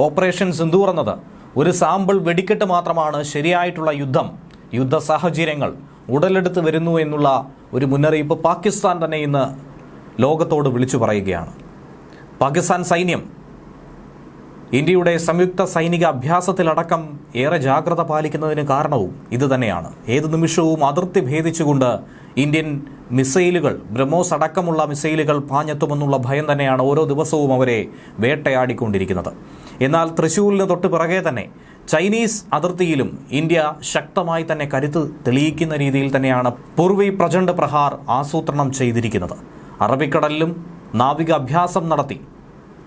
Operation Sindoor എന്നത് ഒരു sample വെടിക്കെട്ട് മാത്രമാണ്. ശരിയായിട്ടുള്ള യുദ്ധ സാഹചര്യങ്ങൾ ഉടലെടുത്ത് വരുന്നു എന്നുള്ള ഒരു മുന്നറിയിപ്പ് പാകിസ്ഥാൻ തന്നെ ഇന്ന് ലോകത്തോട് വിളിച്ചു പറയുകയാണ്. പാകിസ്ഥാൻ സൈന്യം ഇന്ത്യയുടെ സംയുക്ത സൈനിക അഭ്യാസത്തിലടക്കം ഏറെ ജാഗ്രത പാലിക്കുന്നതിന് കാരണവും ഇതുതന്നെയാണ്. ഏത് നിമിഷവും അതിർത്തി ഭേദിച്ചുകൊണ്ട് ഇന്ത്യൻ മിസൈലുകൾ, ബ്രഹ്മോസ് അടക്കമുള്ള മിസൈലുകൾ പാഞ്ഞെത്തുമെന്നുള്ള ഭയം തന്നെയാണ് ഓരോ ദിവസവും അവരെ വേട്ടയാടിക്കൊണ്ടിരിക്കുന്നത്. എന്നാൽ തൃശ്ശൂരിന് തൊട്ട് പിറകെ തന്നെ ചൈനീസ് അതിർത്തിയിലും ഇന്ത്യ ശക്തമായി തന്നെ കരുത്ത് തെളിയിക്കുന്ന രീതിയിൽ തന്നെയാണ് പൂർവി പ്രചണ്ഡ് പ്രഹാർ ആസൂത്രണം ചെയ്തിരിക്കുന്നത്. അറബിക്കടലിലും നാവിക അഭ്യാസം നടത്തി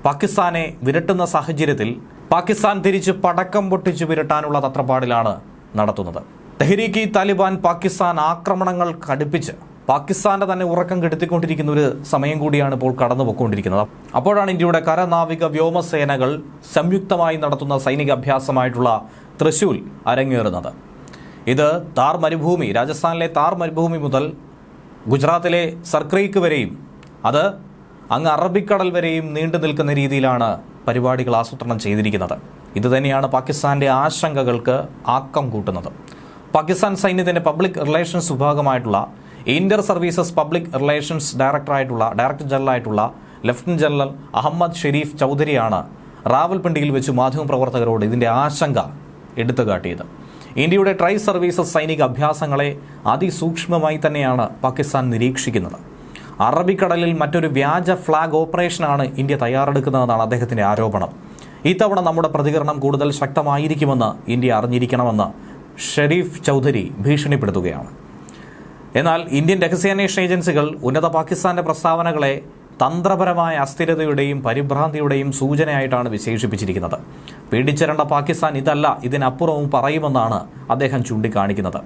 പാകിസ്ഥാനെ വിരട്ടുന്ന സാഹചര്യത്തിൽ പാകിസ്ഥാൻ തിരിച്ച് പടക്കം പൊട്ടിച്ച് വിരട്ടാനുള്ള തത്രപ്പാടിലാണ് നടത്തുന്നത്. തെഹ്രീക്ക് താലിബാൻ പാകിസ്ഥാൻ ആക്രമണങ്ങൾ കടുപ്പിച്ച് പാകിസ്ഥാന്റെ തന്നെ ഉറക്കം കെടുത്തിക്കൊണ്ടിരിക്കുന്ന ഒരു സമയം കൂടിയാണ് ഇപ്പോൾ കടന്നുപോയിക്കൊണ്ടിരിക്കുന്നത്. അപ്പോഴാണ് ഇന്ത്യയുടെ കരനാവിക വ്യോമസേനകൾ സംയുക്തമായി നടത്തുന്ന സൈനിക അഭ്യാസമായിട്ടുള്ള തൃശൂൽ അരങ്ങേറുന്നത്. ഇത് താർ മരുഭൂമി, രാജസ്ഥാനിലെ താർ മരുഭൂമി മുതൽ ഗുജറാത്തിലെ സർക്രീക്ക് വരെയും അത് അങ്ങ് അറബിക്കടൽ വരെയും നീണ്ടു നിൽക്കുന്ന രീതിയിലാണ് പരിപാടികൾ ആസൂത്രണം ചെയ്തിരിക്കുന്നത്. ഇതുതന്നെയാണ് പാകിസ്ഥാന്റെ ആശങ്കകൾക്ക് ആക്കം കൂട്ടുന്നത്. പാകിസ്ഥാൻ സൈന്യത്തിന്റെ പബ്ലിക് റിലേഷൻസ് വിഭാഗമായിട്ടുള്ള inter services public relations director ജനറലായിട്ടുള്ള ലഫ്റ്റനന്റ് ജനറൽ അഹമ്മദ് ഷെരീഫ് ചൗധരിയാണ് റാവൽപിണ്ടിയിൽ വെച്ച് മാധ്യമപ്രവർത്തകരോട് ഇതിന്റെ ആശങ്ക എടുത്തുകാട്ടിയത്. ഇന്ത്യയുടെ ട്രൈ സർവീസസ് സൈനിക അഭ്യാസങ്ങളെ അതിസൂക്ഷ്മമായി തന്നെയാണ് പാകിസ്ഥാൻ നിരീക്ഷിക്കുന്നത്. അറബിക്കടലിൽ മറ്റൊരു വ്യാജ ഫ്ലാഗ് ഓപ്പറേഷനാണ് ഇന്ത്യ തയ്യാറെടുക്കുന്നതെന്നാണ് അദ്ദേഹത്തിന്റെ ആരോപണം. ഇത്തവണ നമ്മുടെ പ്രതികരണം കൂടുതൽ ശക്തമായിരിക്കുമെന്ന് ഇന്ത്യ അറിഞ്ഞിരിക്കണമെന്ന് ഷെരീഫ് ചൗധരി ഭീഷണിപ്പെടുത്തുകയാണ്. എന്നാൽ ഇന്ത്യൻ രഹസ്യാന്വേഷണ ഏജൻസികൾ ഉന്നത പാകിസ്ഥാന്റെ പ്രസ്താവനകളെ തന്ത്രപരമായ അസ്ഥിരതയുടെയും പരിഭ്രാന്തിയുടെയും സൂചനയായിട്ടാണ് വിശേഷിപ്പിച്ചിരിക്കുന്നത്. പേടിച്ചിരണ്ട പാകിസ്ഥാൻ ഇതല്ല, ഇതിനപ്പുറവും പറയുമെന്നാണ് അദ്ദേഹം ചൂണ്ടിക്കാണിക്കുന്നത്.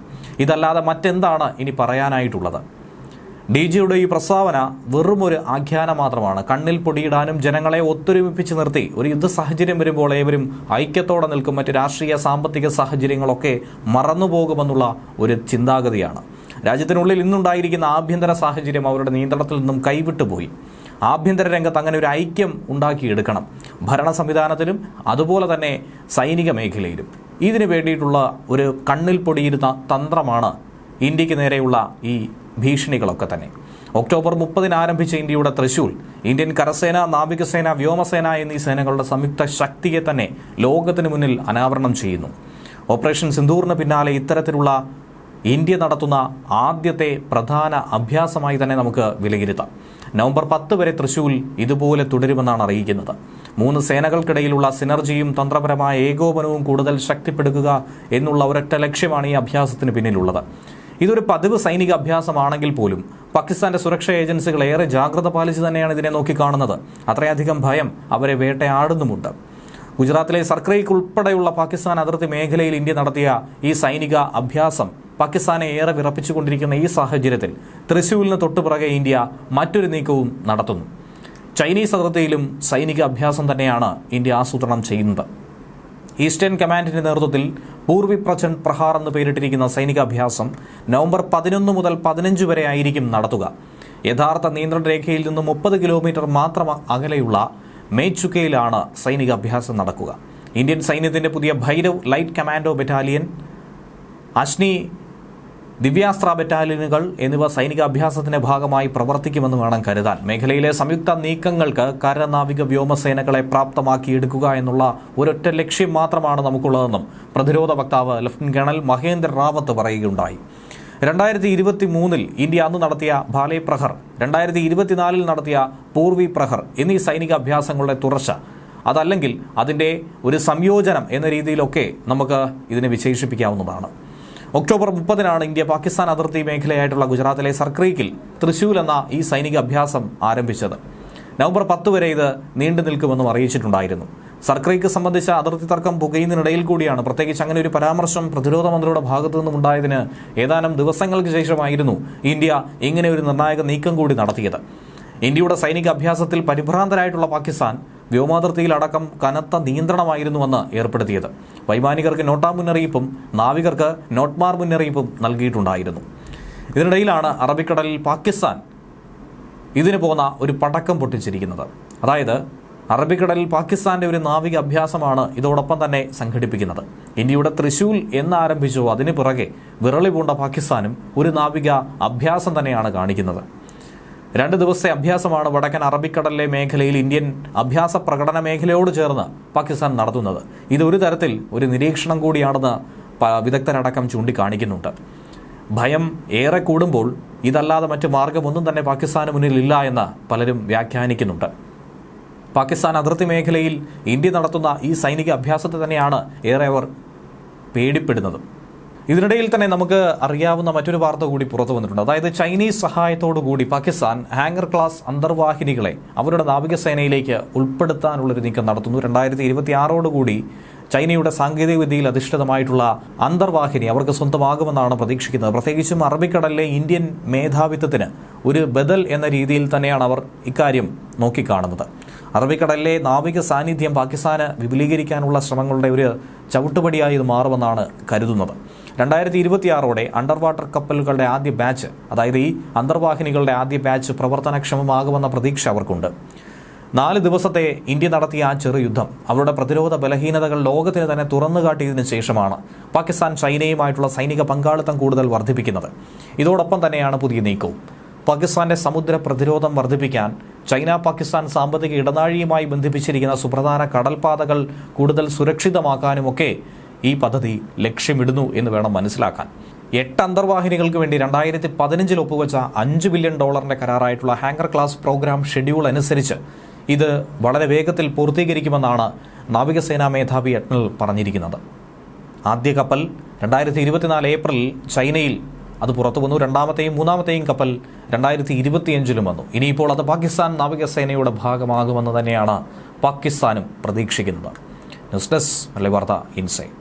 ഇതല്ലാതെ മറ്റെന്താണ് ഇനി പറയാനായിട്ടുള്ളത്? DGയുടെ ഈ പ്രസ്താവന വെറുമൊരു ആഖ്യാനം മാത്രമാണ്. കണ്ണിൽ പൊടിയിടാനും ജനങ്ങളെ ഒത്തൊരുമിപ്പിച്ച് നിർത്തി ഒരു യുദ്ധ സാഹചര്യം വരുമ്പോൾ ഏവരും ഐക്യത്തോടെ നിൽക്കും, മറ്റ് രാഷ്ട്രീയ സാമ്പത്തിക സാഹചര്യങ്ങളൊക്കെ മറന്നുപോകുമെന്നുള്ള ഒരു ചിന്താഗതിയാണ്. രാജ്യത്തിനുള്ളിൽ ഇന്നുണ്ടായിരിക്കുന്ന ആഭ്യന്തര സാഹചര്യം അവരുടെ നിയന്ത്രണത്തിൽ നിന്നും കൈവിട്ടുപോയി. ആഭ്യന്തര രംഗത്ത് അങ്ങനെ ഒരു ഐക്യം ഉണ്ടാക്കിയെടുക്കണം, ഭരണ സംവിധാനത്തിലും അതുപോലെ തന്നെ സൈനിക മേഖലയിലും. ഇതിനു വേണ്ടിയിട്ടുള്ള ഒരു കണ്ണിൽ പൊടിയിരുന്ന തന്ത്രമാണ് ഇന്ത്യക്ക് നേരെയുള്ള ഈ ഭീഷണികളൊക്കെ തന്നെ. ഒക്ടോബർ 30 ആരംഭിച്ച ഇന്ത്യയുടെ തൃശൂൽ ഇന്ത്യൻ കരസേന, നാവികസേന, വ്യോമസേന എന്നീ സേനകളുടെ സംയുക്ത ശക്തിയെ തന്നെ ലോകത്തിന് മുന്നിൽ അനാവരണം ചെയ്യുന്നു. ഓപ്പറേഷൻ സിന്ദൂറിന് പിന്നാലെ ഇത്തരത്തിലുള്ള ഇന്ത്യ നടത്തുന്ന ആദ്യത്തെ പ്രധാന അഭ്യാസമായി തന്നെ നമുക്ക് വിലയിരുത്താം. നവംബർ 10 വരെ തൃശൂൽ ഇതുപോലെ തുടരുമെന്നാണ് അറിയിക്കുന്നത്. 3 സേനകൾക്കിടയിലുള്ള സിനർജിയും തന്ത്രപരമായ ഏകോപനവും കൂടുതൽ ശക്തിപ്പെടുത്തുക എന്നുള്ള ഒരൊറ്റ ലക്ഷ്യമാണ് ഈ അഭ്യാസത്തിന് പിന്നിലുള്ളത്. ഇതൊരു പതിവ് സൈനിക അഭ്യാസമാണെങ്കിൽ പോലും പാകിസ്ഥാന്റെ സുരക്ഷാ ഏജൻസികൾ ഏറെ ജാഗ്രത പാലിച്ച് തന്നെയാണ് ഇതിനെ നോക്കിക്കാണുന്നത്. അത്രയധികം ഭയം അവരെ വേട്ടയാടുന്നുമുണ്ട്. ഗുജറാത്തിലെ സർക്രീക്ക് ഉൾപ്പെടെയുള്ള പാകിസ്ഥാൻ അതിർത്തി മേഖലയിൽ ഇന്ത്യ നടത്തിയ ഈ സൈനിക അഭ്യാസം പാകിസ്ഥാനെ ഏറെ വിറപ്പിച്ചുകൊണ്ടിരിക്കുന്ന ഈ സാഹചര്യത്തിൽ തൃശ്ശൂരിന് തൊട്ടുപിറകെ ഇന്ത്യ മറ്റൊരു നീക്കവും നടത്തുന്നു. ചൈനീസ് അതിർത്തിയിലും സൈനിക അഭ്യാസം തന്നെയാണ് ഇന്ത്യ ആസൂത്രണം ചെയ്യുന്നത്. ഈസ്റ്റേൺ കമാൻഡിന്റെ നേതൃത്വത്തിൽ പൂർവി പ്രചണ്ഡ് പ്രഹാർ എന്ന് പേരിട്ടിരിക്കുന്ന സൈനിക അഭ്യാസം നവംബർ 11 മുതൽ 15 വരെ ആയിരിക്കും നടത്തുക. യഥാർത്ഥ നിയന്ത്രണ രേഖയിൽ നിന്നും 30 കിലോമീറ്റർ മാത്രം അകലെയുള്ള മേച്ചുക്കയിലാണ് സൈനിക അഭ്യാസം നടക്കുക. ഇന്ത്യൻ സൈന്യത്തിന്റെ പുതിയ Bhairav light commando battalion, Ashni Divyastra ബറ്റാലിയനുകൾ എന്നിവ സൈനിക അഭ്യാസത്തിന്റെ ഭാഗമായി പ്രവർത്തിക്കുമെന്ന് വേണം കരുതാൻ. മേഖലയിലെ സംയുക്ത നീക്കങ്ങൾക്ക് കരനാവിക വ്യോമസേനകളെ പ്രാപ്തമാക്കിയെടുക്കുക എന്നുള്ള ഒരൊറ്റ ലക്ഷ്യം മാത്രമാണ് നമുക്കുള്ളതെന്നും പ്രതിരോധ വക്താവ് ലഫ്റ്റനന്റ് കേണൽ മഹേന്ദ്ര റാവത്ത് പറയുകയുണ്ടായി. 2023 ഇന്ത്യ അന്ന് നടത്തിയ ഭാലെ പ്രഹർ, 2024 നടത്തിയ പൂർവി പ്രഹർ എന്നീ സൈനിക അഭ്യാസങ്ങളുടെ തുടർച്ച, അതല്ലെങ്കിൽ അതിൻ്റെ ഒരു സംയോജനം എന്ന രീതിയിലൊക്കെ നമുക്ക് ഇതിനെ വിശേഷിപ്പിക്കാവുന്നതാണ്. ഒക്ടോബർ 30 ഇന്ത്യ പാകിസ്ഥാൻ അതിർത്തി മേഖലയായിട്ടുള്ള ഗുജറാത്തിലെ സർക്രീക്കിൽ തൃശൂൽ എന്ന ഈ സൈനിക അഭ്യാസം ആരംഭിച്ചത്. നവംബർ 10 വരെ ഇത് നീണ്ടു നിൽക്കുമെന്നും അറിയിച്ചിട്ടുണ്ടായിരുന്നു. സർക്രീക്ക് സംബന്ധിച്ച അതിർത്തി തർക്കം പുകയുന്നതിനിടയിൽ കൂടിയാണ് പ്രത്യേകിച്ച് അങ്ങനെ ഒരു പരാമർശം പ്രതിരോധ മന്ത്രിയുടെ ഭാഗത്തു നിന്നും ഉണ്ടായതിന് ഏതാനും ദിവസങ്ങൾക്ക് ശേഷമായിരുന്നു ഇന്ത്യ ഇങ്ങനെ ഒരു നിർണായക നീക്കം കൂടി നടത്തിയത്. ഇന്ത്യയുടെ സൈനിക അഭ്യാസത്തിൽ പരിഭ്രാന്തരായിട്ടുള്ള പാകിസ്ഥാൻ വ്യോമാതിർത്തിയിലടക്കം കനത്ത നിയന്ത്രണമായിരുന്നുവെന്ന് ഏർപ്പെടുത്തിയത്. വൈമാനികർക്ക് നോട്ടാ മുന്നറിയിപ്പും നാവികർക്ക് നോട്ട്മാർ മുന്നറിയിപ്പും നൽകിയിട്ടുണ്ടായിരുന്നു. ഇതിനിടയിലാണ് അറബിക്കടലിൽ പാകിസ്ഥാൻ ഇതിന് പോന്ന ഒരു പടക്കം പൊട്ടിച്ചിരിക്കുന്നത്. അതായത് അറബിക്കടലിൽ പാകിസ്ഥാന്റെ ഒരു നാവിക അഭ്യാസമാണ് ഇതോടൊപ്പം തന്നെ സംഘടിപ്പിക്കുന്നത്. ഇന്ത്യയുടെ തൃശൂൽ എന്നാരംഭിച്ചോ അതിന് പിറകെ വിറളി പൂണ്ട പാകിസ്ഥാനും ഒരു നാവിക അഭ്യാസം തന്നെയാണ് കാണിക്കുന്നത്. 2 ദിവസത്തെ അഭ്യാസമാണ് വടക്കൻ അറബിക്കടലിലെ മേഖലയിൽ ഇന്ത്യൻ അഭ്യാസ പ്രകടന മേഖലയോട് ചേർന്ന് പാകിസ്ഥാൻ നടത്തുന്നത്. ഇതൊരു തരത്തിൽ ഒരു നിരീക്ഷണം കൂടിയാണെന്ന് വിദഗ്ധരടക്കം ചൂണ്ടിക്കാണിക്കുന്നുണ്ട്. ഭയം ഏറെ കൂടുമ്പോൾ ഇതല്ലാതെ മറ്റു മാർഗമൊന്നും തന്നെ പാകിസ്ഥാന് മുന്നിലില്ല എന്ന് പലരും വ്യാഖ്യാനിക്കുന്നുണ്ട്. പാകിസ്ഥാൻ അതിർത്തി മേഖലയിൽ ഇന്ത്യ നടത്തുന്ന ഈ സൈനിക അഭ്യാസത്തെ തന്നെയാണ് ഏറെ അവർ പേടിപ്പെടുന്നത്. ഇതിനിടയിൽ തന്നെ നമുക്ക് അറിയാവുന്ന മറ്റൊരു വാർത്ത കൂടി പുറത്തു വന്നിട്ടുണ്ട്. അതായത് ചൈനീസ് സഹായത്തോടു കൂടി പാകിസ്ഥാൻ ഹാങ്കർ ക്ലാസ് അന്തർവാഹിനികളെ അവരുടെ നാവികസേനയിലേക്ക് ഉൾപ്പെടുത്താനുള്ളൊരു നീക്കം നടത്തുന്നു. 2026 ചൈനയുടെ സാങ്കേതിക വിദ്യയിൽ അധിഷ്ഠിതമായിട്ടുള്ള അന്തർവാഹിനി അവർക്ക് സ്വന്തമാകുമെന്നാണ് പ്രതീക്ഷിക്കുന്നത്. പ്രത്യേകിച്ചും അറബിക്കടലിലെ ഇന്ത്യൻ മേധാവിത്വത്തിന് ഒരു ബദൽ എന്ന രീതിയിൽ തന്നെയാണ് അവർ ഇക്കാര്യം നോക്കിക്കാണുന്നത്. അറബിക്കടലിലെ നാവിക സാന്നിധ്യം പാകിസ്ഥാന് വിപുലീകരിക്കാനുള്ള ശ്രമങ്ങളുടെ ഒരു ചവിട്ടുപടിയായി ഇത് മാറുമെന്നാണ് കരുതുന്നത്. 2026 അണ്ടർ വാട്ടർ കപ്പലുകളുടെ ആദ്യ ബാച്ച്, അതായത് ഈ അന്തർവാഹിനികളുടെ ആദ്യ ബാച്ച് പ്രവർത്തനക്ഷമമാകുമെന്ന പ്രതീക്ഷ അവർക്കുണ്ട്. 4 ദിവസത്തെ ഇന്ത്യ നടത്തിയ ആ ചെറുയുദ്ധം അവരുടെ പ്രതിരോധ ബലഹീനതകൾ ലോകത്തിന് തന്നെ തുറന്നു കാട്ടിയതിനു ശേഷമാണ് പാകിസ്ഥാൻ ചൈനയുമായിട്ടുള്ള സൈനിക പങ്കാളിത്തം കൂടുതൽ വർദ്ധിപ്പിക്കുന്നത്. ഇതോടൊപ്പം തന്നെയാണ് പുതിയ നീക്കവും. പാകിസ്ഥാന്റെ സമുദ്ര പ്രതിരോധം വർദ്ധിപ്പിക്കാൻ ചൈന പാകിസ്ഥാൻ സാമ്പത്തിക ഇടനാഴിയുമായി ബന്ധിപ്പിച്ചിരിക്കുന്ന സുപ്രധാന കടൽപാതകൾ കൂടുതൽ സുരക്ഷിതമാക്കാനുമൊക്കെ ഈ പദ്ധതി ലക്ഷ്യമിടുന്നു എന്ന് വേണം മനസ്സിലാക്കാൻ. 8 അന്തർവാഹിനികൾക്ക് വേണ്ടി 2015 ഒപ്പുവെച്ച $5 ബില്യൺ കരാറായിട്ടുള്ള ഹാങ്കർ ക്ലാസ് പ്രോഗ്രാം ഷെഡ്യൂൾ അനുസരിച്ച് ഇത് വളരെ വേഗത്തിൽ പൂർത്തീകരിക്കുമെന്നാണ് നാവികസേനാ മേധാവി അഡ്മിറൽ പറഞ്ഞിരിക്കുന്നത്. ആദ്യ കപ്പൽ 2024 ഏപ്രിലിൽ ചൈനയിൽ അത് പുറത്തു വന്നു. 2ാമത്തെയും 3ാമത്തെയും കപ്പൽ 2025 വന്നു. ഇനിയിപ്പോൾ അത് പാകിസ്ഥാൻ നാവികസേനയുടെ ഭാഗമാകുമെന്ന് തന്നെയാണ് പാകിസ്ഥാനും പ്രതീക്ഷിക്കുന്നത്. ന്യൂസ് ഡെസ്ക് മലയാളി വാർത്ത ഇൻസൈറ്റ്.